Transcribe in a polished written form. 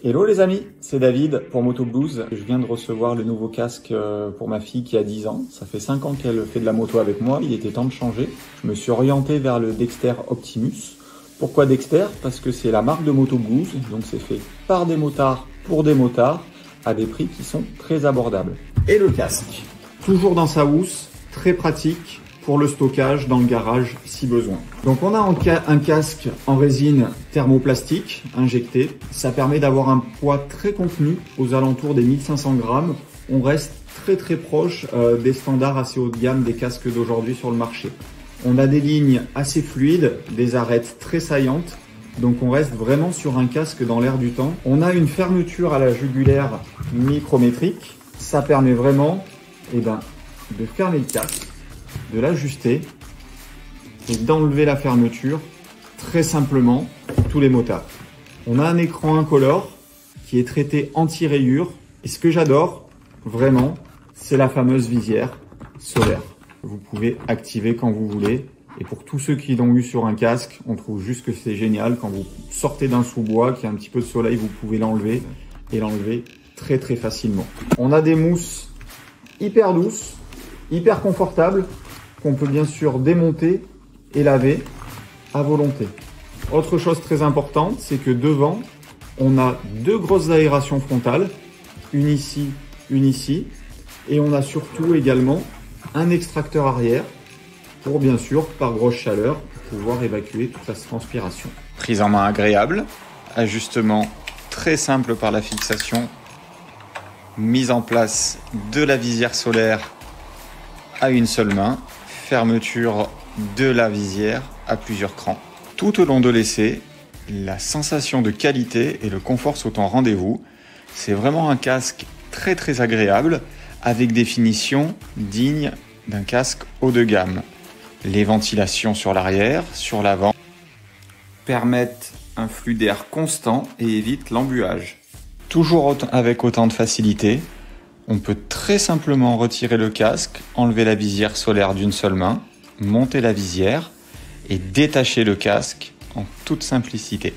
Hello les amis, c'est David pour Moto Blues. Je viens de recevoir le nouveau casque pour ma fille qui a 10 ans. Ça fait 5 ans qu'elle fait de la moto avec moi, il était temps de changer. Je me suis orienté vers le Dexter Optimus. Pourquoi Dexter? Parce que c'est la marque de Moto Blues, donc c'est fait par des motards pour des motards à des prix qui sont très abordables. Et le casque, toujours dans sa housse, très pratique pour le stockage dans le garage si besoin. Donc on a un casque en résine thermoplastique injecté. Ça permet d'avoir un poids très contenu aux alentours des 1500 grammes. On reste très proche des standards assez haut de gamme des casques d'aujourd'hui sur le marché. On a des lignes assez fluides, des arêtes très saillantes. Donc on reste vraiment sur un casque dans l'air du temps. On a une fermeture à la jugulaire micrométrique. Ça permet vraiment de fermer le casque, de l'ajuster et d'enlever la fermeture très simplement pour tous les motards. On a un écran incolore qui est traité anti-rayures et ce que j'adore vraiment, c'est la fameuse visière solaire. Vous pouvez activer quand vous voulez et pour tous ceux qui l'ont eu sur un casque, on trouve juste que c'est génial. Quand vous sortez d'un sous-bois, qu'il y a un petit peu de soleil, vous pouvez l'enlever et l'enlever très facilement. On a des mousses hyper douces, hyper confortables, qu'on peut bien sûr démonter et laver à volonté. Autre chose très importante, c'est que devant, on a deux grosses aérations frontales, une ici, et on a surtout également un extracteur arrière pour bien sûr, par grosse chaleur, pouvoir évacuer toute la transpiration. Prise en main agréable, ajustement très simple par la fixation, mise en place de la visière solaire à une seule main, fermeture de la visière à plusieurs crans. Tout au long de l'essai, la sensation de qualité et le confort sont en rendez-vous. C'est vraiment un casque très agréable avec des finitions dignes d'un casque haut de gamme. Les ventilations sur l'arrière, sur l'avant, permettent un flux d'air constant et évitent l'embuage. Toujours avec autant de facilité, on peut très simplement retirer le casque, enlever la visière solaire d'une seule main, monter la visière et détacher le casque en toute simplicité.